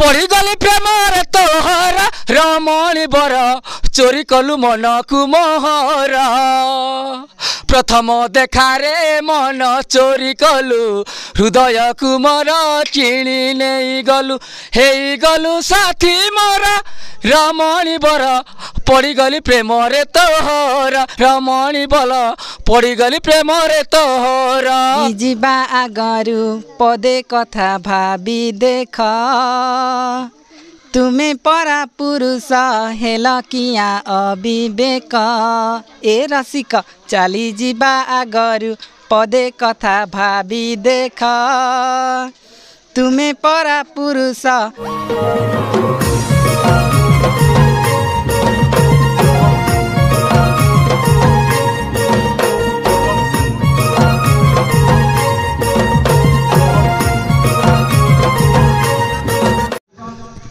पड़गली प्रेम रे तोहरा रमणी बर चोरी कलु मन को मोहर प्रथम देखारे मन चोरी कलु हृदय को मोर किणी नहीं गलु हे गलु साथी मोर रमणी बर पड़गली प्रेम रे तोहरा रमणी बल पड़गली प्रेम रे तोहरा जीवा आगरु पदे कथा भाबी देख तुम्हें परा पुरुष हेल किया अविवेक ए रसिक चली जीवा आगरु पदे कथा भाबी देख तुम्हें परा पुरुष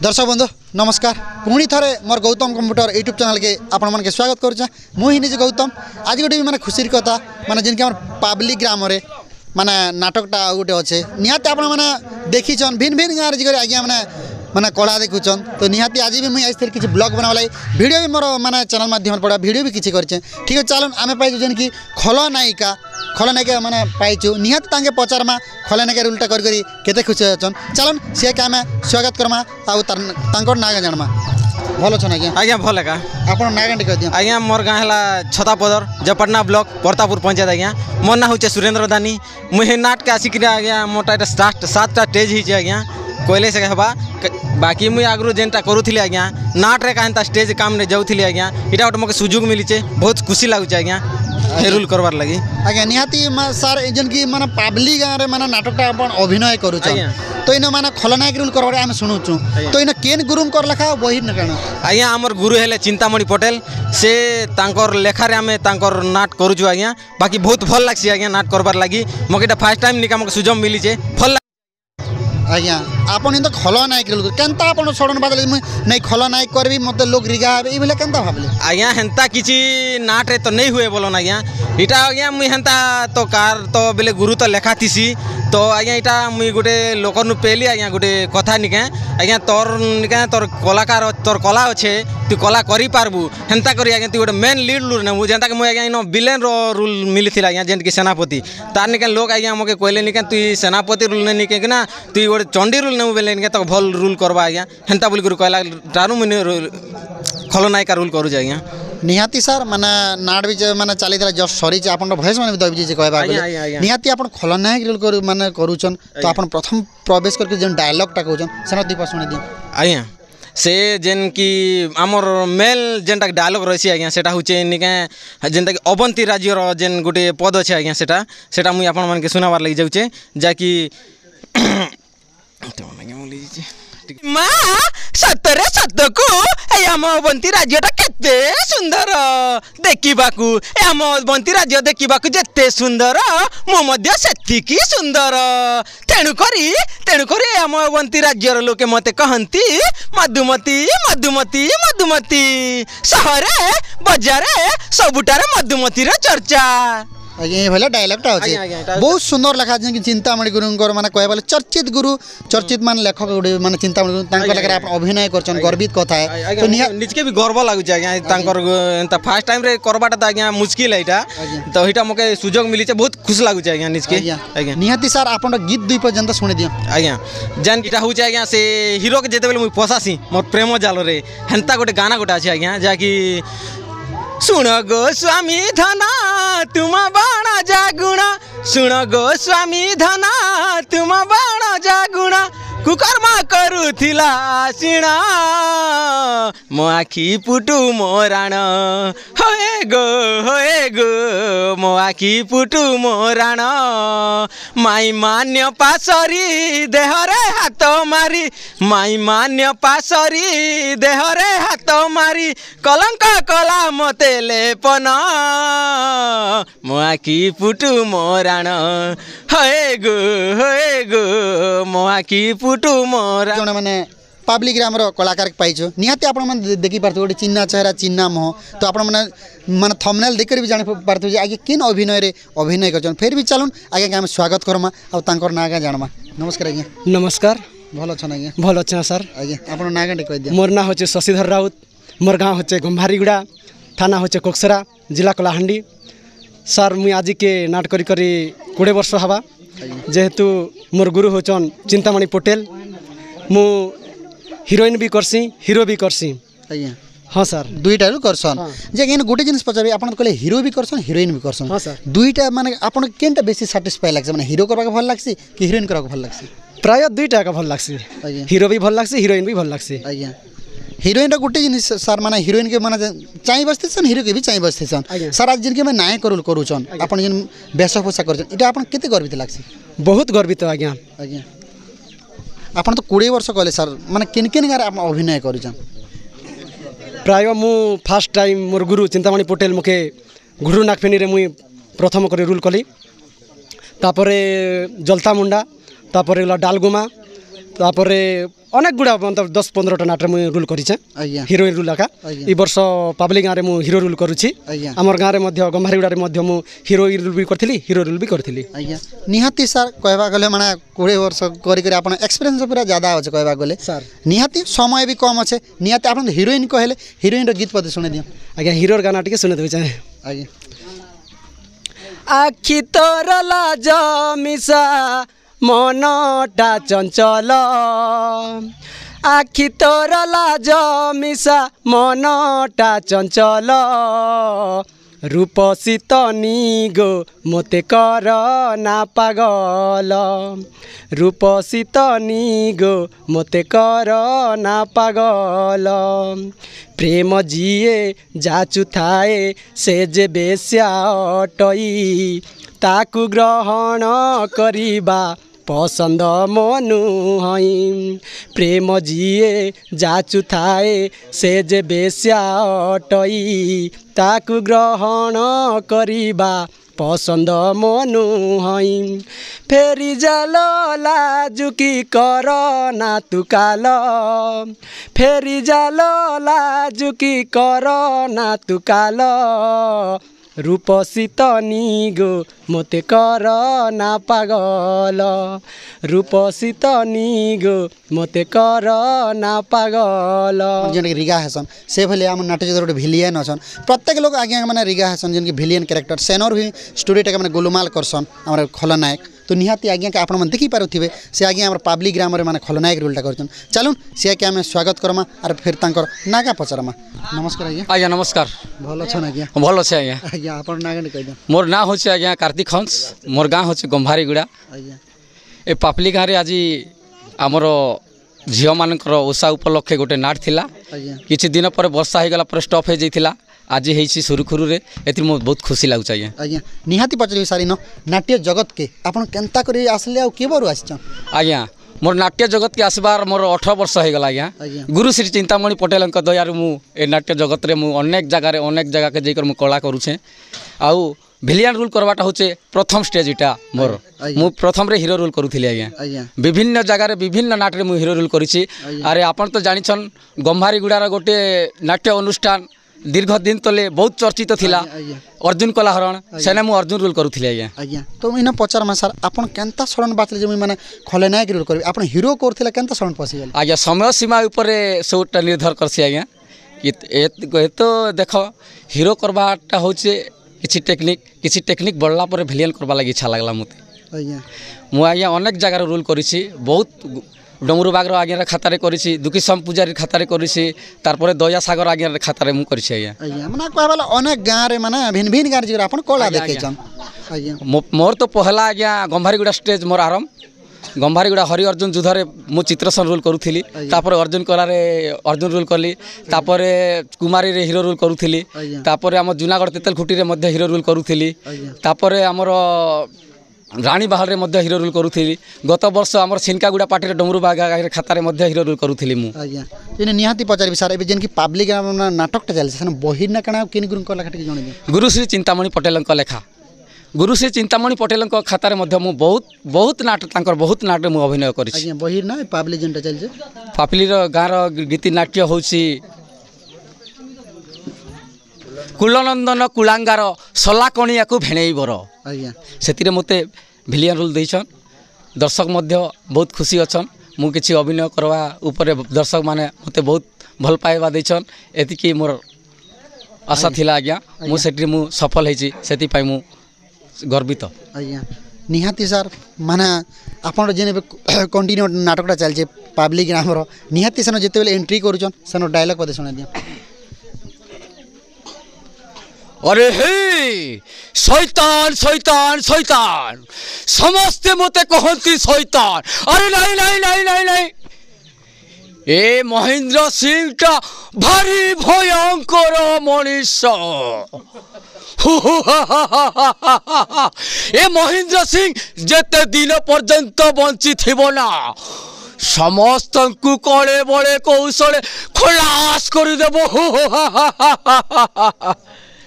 दर्शक बंधु नमस्कार पुणी थे मोर गौतम कंप्यूटर यूट्यूब चैनल के आपण मन के स्वागत करुचे मुझे निजे गौतम आज गोटे माने खुशी कथा माने जिनके आम पब्लिक ग्राम रे माने नाटकटा गोटे अच्छे निहाती आपण मैंने देखीछन भिन्न भिन्न गाँव जी आज्ञा मैंने माने कला देखुचन तो निहाती आज भी मुझे आई किसी ब्लॉग बनावा लगी वीडियो भी मोर माने चैनल माध्यम पड़ा वीडियो भी किसी करछे ठीक है चलन आम पाई जेन कि खलनायिका माने पाइचु निहाती तांके पचारमा खलनायिका रोलटा करी केते खुशी अछन चलन सी के आम स्वागत करमा आउ तांकर नागा जानमा भल छन आज्ञा आज्ञा भल का आपन नागा टिक दियो आज्ञा मोर गाँ है छतापदर जपटना ब्लॉक परतापुर पंचायत आज्ञा मोर ना होचे सुरेंद्र दानी मुझे नाटक आसिक आज्ञा मोटा स्टार्ट 7टा स्टेज ही आज्ञा कोयले से हवा बाकी मुझे आगु जेनटा करूली आज्ञा नाट रे कहता स्टेज काम ने जाऊली आज्ञा इटा गोटे मोके सुजोग मिलीचे बहुत खुशी लगुचे आज्ञा रोल करवार लगी आज्ञा निहाती सर जन की माने पब्लिक गाँव माने नाटकटा अपन अभिनय करूछ तो इन माने खलनायक रोल करवारे आम शुणुचु तो इन केन गुरुम कर लेखा वही न कण आज्ञा हमर गुरु हेले चिंतामणि पटेल से तांकर लेखारे आमे तांकर नाट करूछु आज्ञा बाकी बहुत भल लागसी आज्ञा नाट करबार लगी मोके फर्स्ट टाइम निका मोके सुजोग मिलीचे भल आज्ञा आपन इन तो खलनायक रोल केनता आपन सडन बादल नहीं खलनायक करबी मते लोग रिगा ए बेले केनता भाबले आज्ञा हेंता किछि नाट रे तो नहीं हुए बोलन आज्ञा इटा आज्ञा मुई हेंता तो कार तो बेले गुरु तो लेखा थिसी तो आज्ञा इटा मुई गोटे लोकर नु पेली आज्ञा गोटे कथा निके आज्ञा तोर निके तोर कलाकार तोर कला अच्छे तू कला करि पारबू हेंता करी आज्ञा तू गोटे मेन लीड रोल नेबू जेंता के मुई आज्ञा इन विलेन रो रोल मिलिथिला आज्ञा जेंत के सेनापति तार निके लोग आज्ञा मके कहले निके तू सेनापति रोल ने निके ना तू गोटे चंडी रोल नेबू बेले निके तो भल रोल करबा आज्ञा हेंता बोली गुरु कहला तारु मुने खलनायिका रोल करू आज्ञा निहाती सर माने नाट भी माने चली जस्ट सरी आपन भॉइस माने दबी जे कहबा निहाती आपन खलनायक रोल कर माने करूछन तो आपन प्रथम प्रवेश करके जन डायलॉग टा कहउछन सेना दीपा सुने दी आज्ञा से जेन की आमर मेल जेनटा डायलॉग रही आज्ञा सेटा होचे निके जेनटा कि अवंती राज्य रो जेन गोटे पद अच्छे आज्ञा सेटा मुई आपन मन के सुनाबार लगी जाउचे जाकि माँ सतरे सतकू आम अवंती राज्यटा केते सुंदर देखिबाकू आम अवंती राज्य देखिबाकू जेते सुंदर मो मध्य सेतिकी सुंदर तेणुकरी आम अवंती राज्यर लोके मते कहंती मधुमती मधुमती मधुमती सहरे बजारे सबुटारे मधुमतीर चर्चा ये भले डायलॉगटा अछि बहुत सुंदर लिखा जे कि चिंतामणि गुरुंकर माने कहबा चर्चित गुरु चर्चित मान लेखक गुडी माने चिंतामणि गुरु तांकर लगे आप अभिनय करछन गर्वित कथा है तो निजके भी गर्व लागु छै आज्ञा तांकर एंता फर्स्ट टाइम रे करबाटा त आज्ञा मुश्किल है इटा तो हिटा मके सुजोग मिली छै बहुत खुश लागु छै आज्ञा निजके आज्ञा निहाती सर आपन गीत दुई पर्यंत सुने दियो आज्ञा जन इटा हो छै आज्ञा से हीरो के जेते बेले मुई पोसासी मोर प्रेम जाल रे हेंता गोटे गाना गोटा छै आज्ञा जाकि सुन गो स्वामी धना तुम बाण जागुण सुन गो स्वामी धना तुम बाण जागुण कुकर्मा करुथिला आसिणा मो आखि पुटु मोराण होए गो मो आखि पुटु मोराण माई मान्य पासरी देहरे हाथ मारी माई मान्य पासरी देहरे हाथ मारी कलंक कला मते लेपन मो आखि पुटु मोराण होए गो मो आखि पुटु मोरा जने माने पब्लिक रे हमरो कलाकार पाइछो निहाती आपण मन देखि पारथो गोटे चिन्ना चेहरा चिन्ना मोह तो आपण मन थंबनेल देख कर भी जान पारथो जे आगे किन अभिनय रे अभिनय करछन फिर भी चलून आगे हम स्वागत करमा आ तांकर नागा जानमा नमस्कार आज्ञा नमस्कार ଭଲ ଅଛନ୍ ଆଜ୍ଞା ଭଲ ଅଛେ ସାର୍ ଆଜ୍ଞା ଆପଣ ନାଁ କେମିତି କହିଦିଅ मोर ना होचे शशिधर राउत मोर गाँव होचे गम्भारीगुड़ा थाना होचे कोकसरा जिला कलाहांडी सार मुई आज के नाट करी 20 वर्ष हवा जेहेतु मोर गुरु होचन चिंतामणि पटेल मु हिरोइन भी करसी हिरो भी करसी ଆଜ୍ଞା हाँ सर दुईटा करसन जे कि गोटे जिनिस पचारि आपण कहले हिरो भी करसन हिरोइन भी करसन हाँ सर दुईटा माने आपण केनटा बेसी सैटिस्फाई लागसे माने हिरो करबा भल लागसी कि हिरोइन करबा भल लागसी प्राय 2टा का भल लागसी आज्ञा हिरो भी भल लागसी हिरोइन भी भल लागसी आज्ञा हिरोइन गोटे जिनिस सर माने हिरोइन के माने चाहि बस्तेछन हिरो के भी चाहि बस्तेछन सर आज जिनके मैं नायक रोल करूछन आपण जिन वेशभूषा करछन इटा आपण केते गर्वित लागसी बहुत गर्वित आज्ञा आज्ञा आपण तो 20 वर्ष कहले सर माने किन किन गारे आपण अभिनय करूछन प्राय मु फास्ट टाइम मोर गुरु चिंतामणि पटेल मुखे घुडू नागफेनी रे मुई प्रथम करे रूल कली तापरे जलता मुंडा तापरे गला डालगुमा तापरे अनेक गुड़ा मतलब 10-15टा नाटरे मुई रूल करिछे आज्ञा हिरोइन रूल आका ई वर्ष पाबली गाँव रे मु हिरो रूल करूछि आज्ञा हमर गाँव रे मध्य गम्भारीगुड़ा रे मध्य मु हिरोइन रूल भी करथिली हिरो रूल भी करथिली आज्ञा निहाती सर कहबा गले माने 20 वर्ष करी करी आपण एक्सपीरियंस पूरा ज्यादा होचे कहबा गले सर निहाती समय भी कम अच्छे निहाती आप हिरोइन कहले हिरोइन गीत पद शुणे दियो आज्ञा हिरोर गाना टिके सुने देबे चाहे आज्ञा आखि तोर लाज मिसा मनटा चंचल आखि तोर लाज मिसा मनटा चंचल रूपसी तनी गो मोते कर ना पागल रूपसी तनी गो मोते कर ना पागल प्रेम जिए जाचु थाए से जे बेस्या अटई ताकु ग्रहण करिबा पसंद मनु हई प्रेम जिए जाचु थाए से जे बेस्या अटई ताकु ग्रहण करिबा पसंद मनु हई फेरी जाल लाजुकी कर ना तु काल फेरी जाल लाजुकी कर ना तु काल रूपसी तनी गो मोते कर ना पागल रूपसी तनी गो मोते कर ना पागल जेन रिगा हसन से भले हम नाट्य जगत गोटे भिलियन अछन प्रत्येक लोग आज्ञा माने रिगा हसन जेन कि भिलियन कैरेक्टर सेनर भी स्टोरी टा माने गोलमाल करसन हमर खलनायक तो निहाती आज्ञा के आपण मन देखि पारुथिबे से आज्ञा हमर पाबली ग्राम रे माने खलनायक रोलटा करछन चलून से के हम स्वागत करमा और फिर तांकर नागा पचरमा नमस्कार आज्ञा आज्ञा नमस्कार भल छन आज्ञा भल अच्छे आज्ञा आज्ञा आपण नागा ने कह दो मोर ना होचे आज्ञा कार्तिक हंस मोर गाँ होचे गम्भारीगुड़ा आज्ञा ए पापली गाँव आज आमर झील मानकर ओषा उपलक्षे गोटे नाट थिला आज्ञा किछि दिन पर वर्षा हो गला पर स्टॉप हो जाइथिला आज हेछि सुरुखुरु रे एति मो बहुत खुशी लागुछ आज्ञा आज्ञा निहाती पचरी सारिनो नाट्य जगत के आपण केनता करी आसले आ के बरु आछन आज्ञा मोर नाट्य जगत के आसबार मोर 18 वर्ष हो गला आज्ञा आज्ञा गुरु श्री चिंतामणि पटेल दयारु मु ए नाट्य जगत रे मु अनेक जगह के जेकर मु कला करूछे आउ भिलियन रोल करवाटा होचे प्रथम स्टेज इटा मोर मु प्रथम रे हीरो रोल करूथिली आज्ञा आज्ञा विभिन्न जगह रे विभिन्न नाट रे मु हीरो रोल करिछि अरे आपण तो जानिछन गम्भारीगुड़ार गोटे नाट्य अनुष्ठान दीर्घ दिन तले बहुत चर्चित थिला अर्जुन कलाहरण सेने मु अर्जुन रोल करूथिली आज्ञा आज्ञा तो इना पचार मा सर आपण केनता सडन बातले जे माने खलनायक रोल करबे आपण हीरो करथिला केनता सडन पसिगल आज्ञा समय सीमा ऊपर सोटा निर्भर करछि आज्ञा कि तो देखो हीरो करबाटा होचे किछि टेक्निक बढ़ला पर भिलियन करबा लागि इच्छा लागला मते आज्ञा मु आज्ञा अनेक जगह रोल करिछि बहुत डमरू बागर आज्ञा खातारे करिछि दुखीसम पूजारी खातारे करिछि तारपरे दया सागर आज्ञा खातारे मु करिछि आज्ञा आज्ञा माने कहबाला अनेक गाँ रे माने भिन्न भिन्न गाँ जे आपण कला देखैछन आज्ञा मोर तो पहला आज्ञा गम्भारीगुड़ा स्टेज मोर आरंभ गम्भारीगुड़ा हरि अर्जुन युद्धरे मु चित्रसन रोल करूथिली तापर अर्जुन कलारे अर्जुन रोल कली तापर कुमारी रे हीरो रोल करूथिली तापर हम जूनागढ़ तेतलखुटी रे मध्य हीरो रोल करूथिली तापर हमर रानी बाहर रे मध्य हीरो रोल करूथिली गत वर्ष हमर छिनकागुड़ा पार्टी रे डमरू बागा खातारे मध्य हीरो रोल करूथिली मु आज्ञा इने निहाती पचारि सर एबे जेन कि पब्लिक नाटक टा चलছে सने बहिर ना कणा किन गुरु कला खाटी जणे गुरु श्री चिंतामणि पटेल लेखा गुरु श्री चिंतामणि पटेल खातार बहुत नाट बहुत नाट मु अभिनय करी आज्ञा बहिर ना पाबली जेनटा चलছে पापलीर गाँर गीति नाट्य होची कुलनंदन कुलांगार सलाकणिया को भेणईबर आज्ञा से मते भिलियन रोल देछन दर्शक मध्य बहुत खुशी अछन मु किछि अभिनय करवा ऊपर दर्शक माने मते बहुत भल पाइबा दैछन एतिकी मोर आशा थिला आज्ञा मु सेठी मु सफल हेछि सेति पाइ मु गर्वित आज्ञा निहाती सर माने आपण जेने कंटिन्यू नाटकटा चलछे पब्लिक ग्रामर निहाती सेन जेते बेले एंट्री करूछन सेन डायलॉग पदे सुना दिया अरे हे शैतान शैतान शैतान समस्ते मते कहती शैतान अरे नहीं नहीं नहीं नहीं नहीं ए महेंद्र सिंह टा भारी भयंकर मनीष ए महेंद्र सिंह जेते दिन पर्यंत बंची थिबो ना समस्त को कले बड़े कौशले खलास कर देबो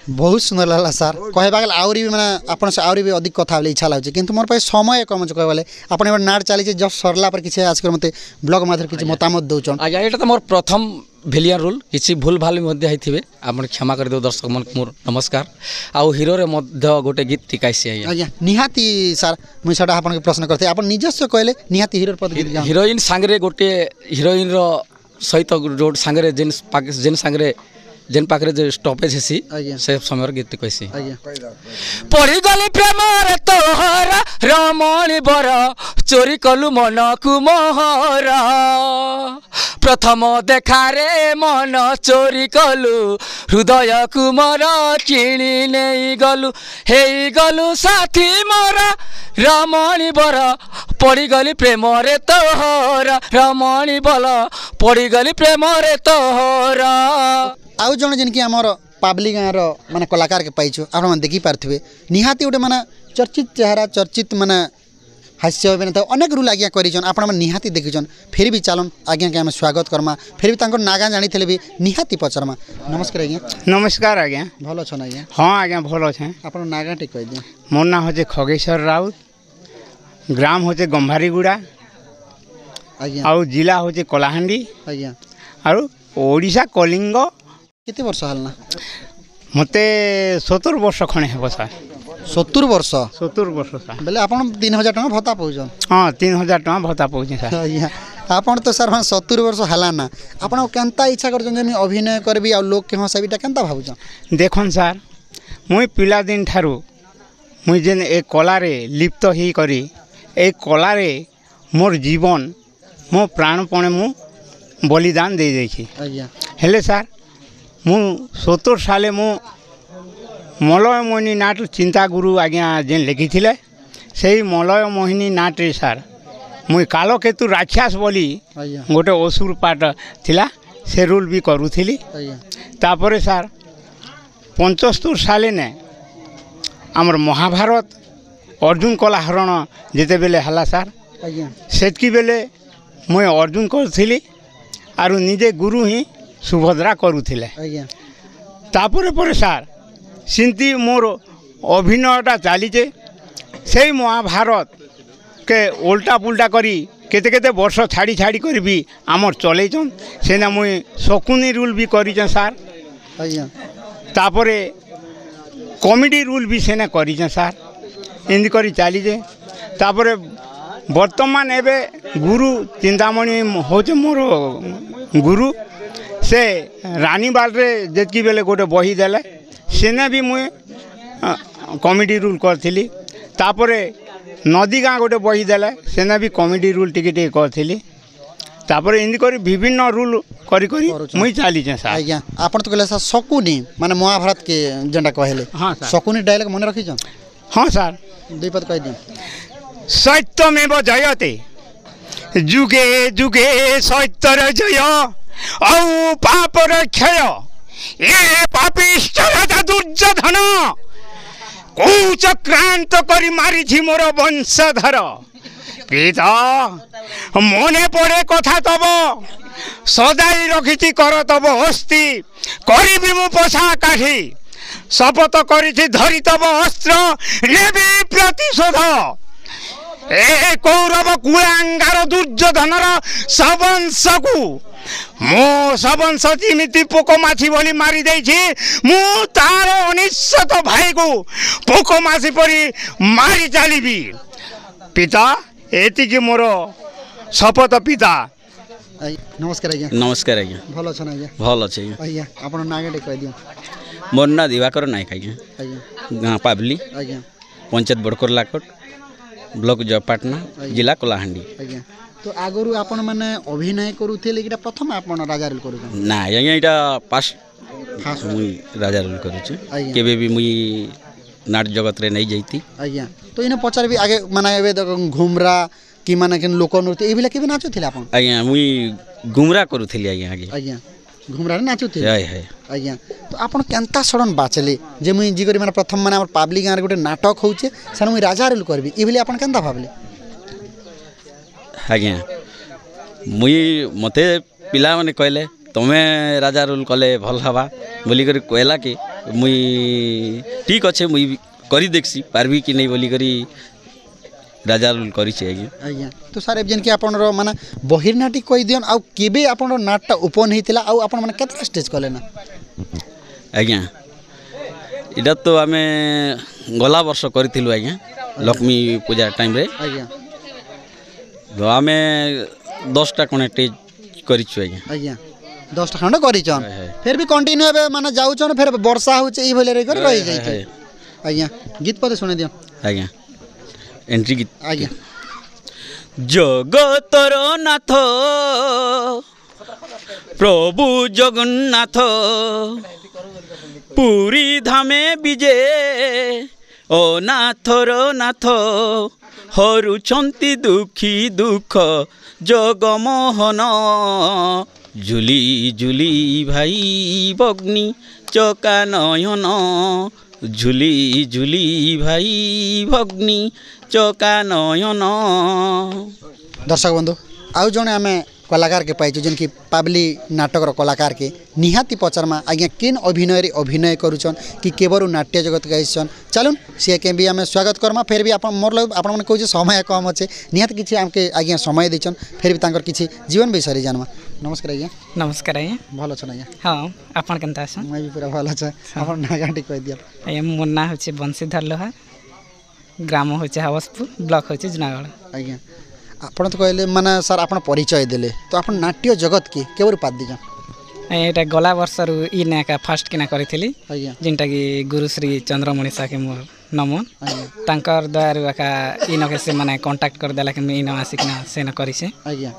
बहुत सुंदर लगला सर कहबा गले आउरी भी माने आपण से आउरी भी अधिक कथा बोले इच्छा लागछ किंतु मोर पास समय कम छ कहबले आपण एबे नाट चली छ जस्ट सरला पर किछ आज कर मते ब्लॉग माथर किछ मतामत दउछन आज्ञा एटा त मोर प्रथम भेलियन रोल किछि भूल भाल मध्ये हैथिबे आपण क्षमा कर दो दर्शक मन मोर नमस्कार आ हीरो रे मध्ये गोटे गीत टिकाइसी आज्ञा निहाती सर मुई सडा आपण के प्रश्न करथे आपण निजस्व कहले निहाती हीरो पद गीत हीरोइन संगरे गोटे हीरोइन रो सहित रोड संगरे जेन संगरे जेन पाखरे जे स्टॉपेज हेसी से समय गीत कहसी पड़ी गली प्रेम रे तोहरा रमणी बर चोरी कलु मन को मोहरा प्रथम देखारे मन चोरी कलु हृदय को मोर किणी नहीं गलु हे गलु साथी मोरा रमणी बर पड़ी गली प्रेम रे तोहरा रमणी बल पड़ी गली प्रेम रे तोहरा आउ जन जिनकी आमर पब्लिक गाँव माने कलाकार के पाइछु आप देखी पार्थे निहाती गोटे माने चर्चित चेहरा चर्चित माने हास्य अभिनेता अनेक रूल आज्ञा करिछन आपण मन निहाती देखिछन फिर भी चलन आज्ञा के हम स्वागत करमा फिर भी तांको नागा जानी थले भी निहाती पचरमा नमस्कार आज्ञा नमस्कार आज्ञा भलो छन आज्ञा हाँ आज्ञा भलो छे आपण नागा टे कह दिया मोर ना होचे खगेश्वर राउत ग्राम होचे गंभारीगुड़ा आज्ञा आउ जिला होचे कलाहांडी आज्ञा आउ ओडिशा कलिंग केते वर्ष हलना मते 70 वर्ष खणे हेबो सर 70 वर्ष 70 वर्ष सर बेले आपण 3000 टका भत्ता पाउछन हाँ 3000 टका भत्ता पाउछन सर आज्ञा आपण तो सर 70 वर्ष हलाना आपण केनता इच्छा करछन जे अभिनय करबी आ लोक के हंसाबीटा केनता भाबुछन देखन सर मुई पिला दिन ठारू मुई जेन ए कला रे लिप्त ही करी ए कला रे मोर जीवन मो प्राणपणे मु बलिदान दे देछि आज्ञा हेले सर मु 70 साले मु मलय मोहिनी नाट चिंता गुरु आज्ञा जेन लिखी से मलय मोहिनी नाट रे सर मुई कालकेतु राक्षस बोली गोटे असुर पाठ थिला से रोल भी करूथली तापरे सर 75 साले ने आमर महाभारत अर्जुन कला हरण जेते बेले हला सर सेतकी बेले मुई अर्जुन करूथली आरु निजे गुरु ही सुभद्रा करूथिले तापरे परे सार सिंती मोर अभिनयटा चलीचे से महाभारत के उल्टा पुल्टा करी केते केते वर्ष छाड़ी छाड़ी कर भी आमर चलैछन सेना मुई शकुनी रूल भी करिछन सार तापरे कॉमेडी रूल भी सेना करिछन सार एंदी करी चलीचे तापरे वर्तमान एबे गुरु चिंतामणि होचे मोर गुरु से रानी बाल्रे जेतकी बेले गोटे बही देले सेने भी मुई कॉमेडी रूल करथिली तापरे नदी गाँ गोटे बही देले सेने भी कॉमेडी रूल टिके टिके करथिली तापरे इन्दी करी विभिन्न रूल करी करी मुई चली छे सर आज्ञा आपण तो कहले सर शकुनी माने महाभारत के जेंडा कहले हाँ सर शकुनी डायलॉग मन रखी छन हाँ सर दुई पद कह दियो सत्यमेव जयते जुगे जुगे सत्यर जय औ पापर क्षय ए पापिष्ट राजा दुर्योधन कौचक्रांत करी मारी मोर वंशधर पिता मने पड़े कथा तब सदाई रखी कर तब हस्ती करी मु पोषा काढ़ी शपथ करी धरी तब अस्त्र नेबी प्रतिशोध ए कौरव कुलांगार दुर्योधनर सबंश को मो सबंश जिमिति पोकमाछी बोली मारी देछि मु तार अनिश्चित भाई को पोकमाछी परी मारी चलीबी पिता एति मोर शपथ पिता नमस्कार आज्ञा नमस्कार आज्ञा भल अच्छा आज्ञा भल अच्छे आज्ञा आप नागाटे कह दियो मोर ना दिवाकर नायक आज्ञा आज्ञा गाँ पाबली आज्ञा पंचायत बड़कोर लाकोट ब्लॉक जयपाटना जिला कलाहांडी आज्ञा तो आगरू आपण माने अभिनय करूथिले कि प्रथम आपण राजा रोल करू ना आज्ञा इटा फास्ट मुई राजा रोल करूचे केबे भी मुई नाट जगत रे नहीं जाइती आज्ञा तो इने पचार भी आगे माने एबे घुमरा कि माने के लोक नृत्य एबिला केबे नाचुथिले आपण आज्ञा मुई गुमरा करूथिली आज्ञा आगे आज्ञा घुमरा रे नाचुथिले हाय हाय आज्ञा तो आपण केनता सडन बाचले जे मुई जी करी माने प्रथम माने हमर पाबली गाँव रे गोटे नाटक होउचे सर मुई राजा रोल करबी एबिले आपण केनता भाबले आज्ञा मुई मते पिला माने कहले तमे राजा रोल कले भल हवा बोली करी कहला कि मुई ठीक अच्छे मुई करी देखसी पारबी कि नहीं बोली करी राजा रोल करी आज्ञा आज्ञा तो सर जेन कि आपण माने बहिर्नाटी कहि दियन आ केबे आपण नाटटा ओपन हेतिला आ आपण माने केतना स्टेज कले ना आज्ञा इटा तो आमे गला वर्ष करिथिलु आज्ञा लक्ष्मी पूजा टाइम रे आज्ञा तो आमे 10टा कोने स्टेज करिछु आज्ञा आज्ञा 10टा खंड करिछन फिर भी कंटिन्यू एबे माने जाउछन फिर वर्षा होचे ई भले रे कर रहि जाइते आज्ञा गीत पदे सुने दियो आज्ञा एंट्री गीत आज्ञा जगतर नाथ प्रभु जगन्नाथ पुरी धामे विजे ओ नाथर नाथ हरुछंती दुखी दुख जगमोहन झुली झुली भाई बग्नि चका नयन झुली झुली भाई भग्नि चका नयन दर्शक बंधु आउ जने आमे कलाकार के पाइछु जेन कि पाबली नाटक कलाकार के निहाती पचारमा आज्ञा केन अभिनय रे अभिनय करूछन कि केवरु नाट्य जगत गाइछन चलुन से के भी आमे स्वागत करमा फिर भी आपण मोर लग आपण माने कहू समय कम अछि निहाती किछि आमके आज्ञा समय दैछन फिर भी तांकर किछि जीवन विषय जानवा नमस्कार आज्ञा नमस्कार आज्ञा भल छ आज्ञा हाँ आपण केनता छ मैं भी पूरा भल छ आपण नागाटी कह दिया आज्ञा मोर ना होचे बंशीधर लोहार ग्राम होचे हावसपुर ब्लॉक होचे जुनागढ़ आज्ञा आपण तो कहले माने सर आपण परिचय देले तो आपण नाट्य जगत के केवर पाद दिजन एटा गला वर्ष रु ई नाका फास्ट किना करिथिली आज्ञा जिनटा कि गुरुश्री चंद्रमणि साके मोर नमन तांकर दयारु आका ई नके से माने कांटेक्ट कर देला कि मैं इन आसिकना से न करिसे आज्ञा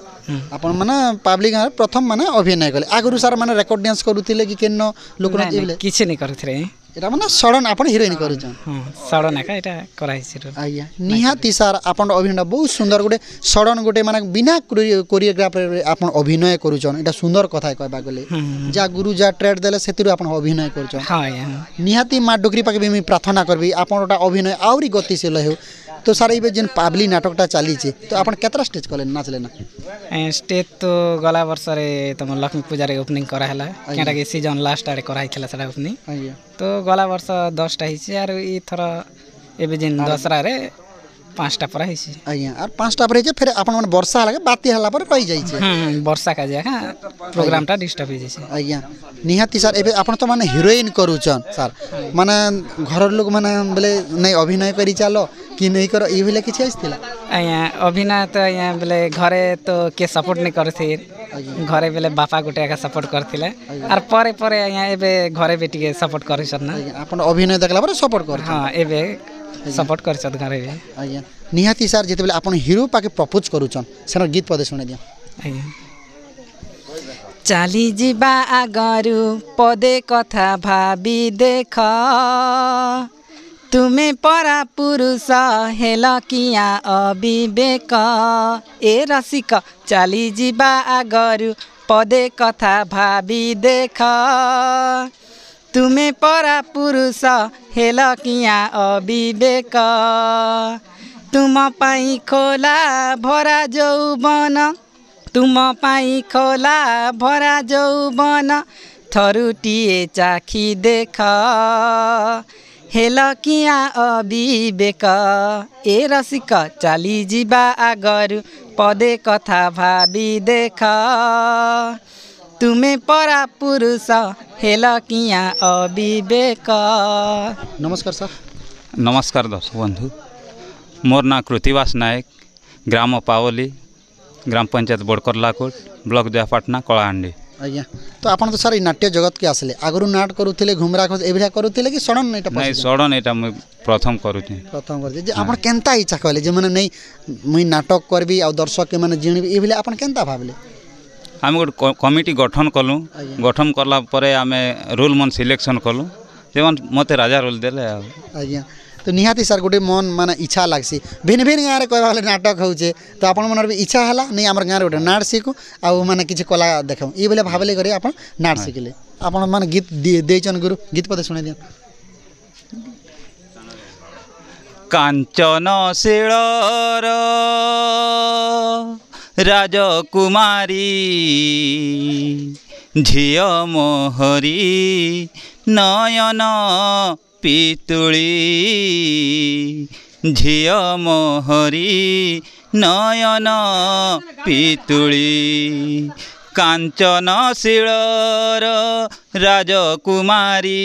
आपण माने पब्लिक प्रथम माने अभिनय कले आगुरु सर माने रेकॉर्ड डांस करूथिले कि केन लोक न किछि नै करिथिले एटा माने सडन आपण हिरोइन करूछन हां सडन आका एटा कराइछि रो आज्ञा निहाती सर आपण अभिनय बहुत सुंदर गोटे सडन गोटे माने बिना कोरियोग्राफ रे आपण अभिनय करूछन एटा सुंदर कथा कहबा गले जा गुरु जा ट्रेड देले सेतिरु आपण अभिनय करूछन हां आज्ञा निहाती मा डोकरी पाके भी प्रार्थना करबी आपनटा अभिनय आउरी गतिशील हो तो सर ये जेन पाबली नाटकटा चली तो आप केतरा स्टेज कले नाचले ना स्टेज तो गला वर्ष रे तुम लक्ष्मी पूजा रे ओपनिंग करा हला केटा के सीजन लास्ट आरे करा हितला सडा ओपनिंग तो गला वर्ष 10टा हिसी आर ई थर एबे जेन दसरा रे 5टा पर हिसी आज्ञा आर 5टा पर हिजे फिर आपन मन वर्षा हला के बाती हला पर रहि जाई छे वर्षा का जे हां प्रोग्राम टा डिस्टर्ब हो जाई छे आज्ञा निहाती सर एबे आपन तो माने हीरोइन करूछन सर माने घर लोग माने बोले नै अभिनय करी चालो कि नहीं करो ई भेले किछ आइथिला आज्ञा अभिनय तो आज्ञा बोले घरे तो के सपोर्ट नहीं करथे घरे बेले बापा गोटे का सपोर्ट करथिले आर परे परे आज्ञा एबे घरे बेटी के सपोर्ट करिसन ना आपन अभिनय देखला पर सपोर्ट कर हां एबे सपोर्ट करिसन घरे बे आज्ञा निहाती सर जेते बेले आपन हीरो पाके प्रपोज करूछन सेन गीत पदे सुने दिया आज्ञा चाली जीवा आगरु पदे कथा भाबी देख तुमे परा पुरुष हेल किया अविवेक ए रसिक चाली जीवा आगरु पदे कथा भाबी देख तुमे परा पुरुष हेल किया अविवेक तुम पाई खोला भरा जौवन तुम पाई खोला भरा जौवन थरुटिए चाखी देख हेल किया अविवेक ए रसिक चाली जीवा आगरु पदे कथा भाबी देख तुमे परा पुरुष हेल किया अविवेक। नमस्कार सर। नमस्कार दर्शक बंधु, मोर ना कृतिवास नायक, ग्राम पावली, ग्राम पंचायत बड़करलाकोट ब्लॉक देहापाटना कलाहांडी आज्ञा तो आपन तो सर नाट्य जगत के आसले आगु नाट करूले घुमरा एभलिया करूले कि सडन नहीं सडन यहाँ मुझे प्रथम करुचे प्रथम कर आपन केनता इच्छा कहले जे माने नहीं मुई नाटक करबी आ दर्शक के माने जिणबी एभलिया आपन केनता भाबले आम गोटे कमिटी गठन कलु गठन कला परे आमे रोल मन सिलेक्शन कलु जेमन मते राजा रोल देले आज्ञा तो निहाती सर गोटे मन माने इच्छा लागसी भिन्न भिन्न गाँव में कहले नाटक होचे तो आपन मनर भी इच्छा हला नहीं आमर गाँव गोटे नाट शिखु आ माने किछि कला देखम ई बेले भाबले करे आपन नाट शिखले आपन माने गीत देचन गुरु गीत पदे सुने दिया कांचन शिलर राजकुमारी झियो मोहरी नयन पितुली झियो मोहरी नयन पितुली कांचन शिलर राजकुमारी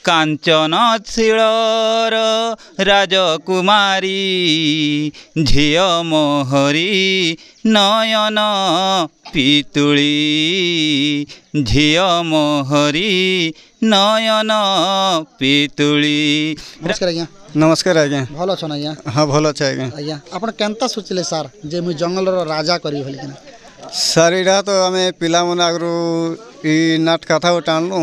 कांचन शिलर राजकुमारी झियो मोहरी नयन पितुली झियो मोहरी नयन पितुली। नमस्कार आज्ञा नमस्कार आज्ञा भल छन आज्ञा हाँ भल अच्छे आज्ञा आज्ञा आपन केनता सोचले सर जे मुई जंगल रो राजा करी बोली किना सर इटा तो आम पिला मन आगु नाट कथा टाणलु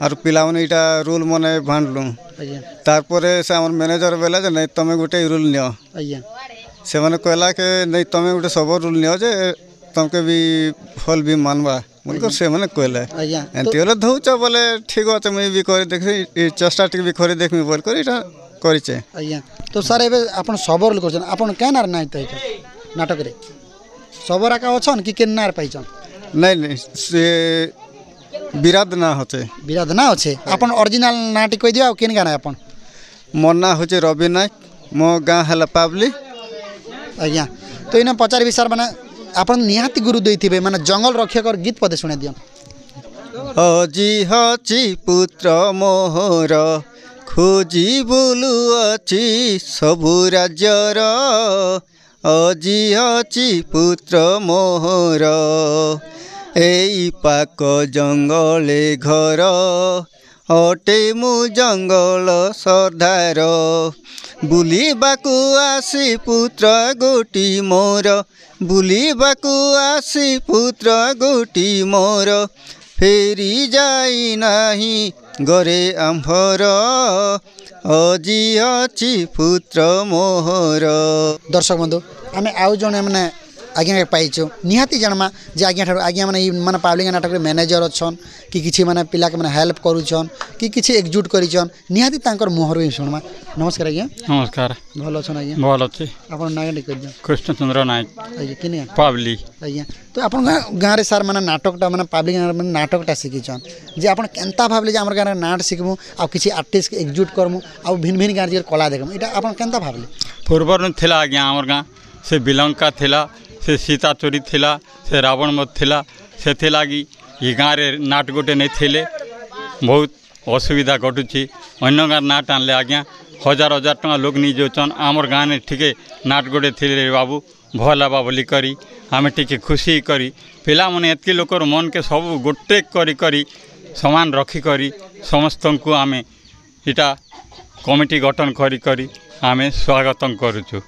और पिला मन इटा रूल मने भांडलु आज्ञा तारपरे से आम मैनेजर बेला जे नहीं तुम गोटे रूल नियो आज्ञा से मैंने कहला के नहीं तुम गोटे सब रूल नियो जे तुमके भी फल भी मानवा बोलकर से मैंने कहले आज्ञा एंती होले धौच बोले ठीक अच्छे मुझे भी कर देख चेष्टा टी भी कर देखमी बोलकर इटा करिचे आज्ञा तो सर एबे आपन सब रोल करछन आपन केनार नाही तै नाटक रे सबरा का अछन कि केनार पाइछन नहीं नहीं से विराध ना होचे विराध ना अच्छे आपन ओरिजिनल नाटी कह दियो केन गाना आपन मोर ना होचे रवि नायक मो गाँ है पाबली आज्ञा तो इना पचार भी सर माने आपन निहाती गुरु देथिबे माने जंगल रक्षक और गीत पदे सुने दियो अजी हची पुत्र मोहर खोजी बुलु अछि सबु राज्यर अजी हची पुत्र मोहर एई पाक जंगले घर अटे मु जंगल सरदार बुलिबाकु आसी पुत्र गोटी मोर बुलिबाकु आसी पुत्र गोटी मोर फेरी जाई नाही गरे आम्भर अजी अछि पुत्र मोहर। दर्शक बंधु आमे आउ जने माने आज्ञा पाइछु निहाती जनमा जे आज्ञा ठार आज्ञा माने पाब्लिक नाटक रे मैनेजर अछन कि किछि माने पिला के माने हेल्प करूछन कि किछि एकजुट करिछन निहाती तांकर मोहर ही सुनमा। नमस्कार आज्ञा नमस्कार भल अछन आज्ञा भल अच्छे आपन नागरिक कर दियो कृष्णचंद्र नायक आज्ञा किने पाबली आज्ञा तो आपन गाँ रे सर माने नाटकटा माने पाब्लिक माने नाटकटा शिखिछन जे आपन केनता भाबले जे हमर गाँ रे नाट शिखमु आ किछि आर्टिस्ट के एकजुट करमु आ भिन्न भिन्न गाँ रे कला देखमु एटा आपन केनता भाबले पूर्वर थिला आज्ञा हमर गाँ से बिलंका थिला से सीता चोरी थिला से रावण मत थिला से लगी ये गाँव रे नाट गोटे नहीं थिले बहुत असुविधा घटुची अन्य गाँव नाट आनले आज्ञा हजार हजार टका लोक नहीं जाऊन आमर गाँव में ठीक नाट गोटे थिले बाबू भल हवा बोली करी आम टे खुशी करी पिला माने एतकी लोकर मन के सब गोटे करी समान रखिक समस्त को आम इटा कमिटी गठन करी आम स्वागत करुचु।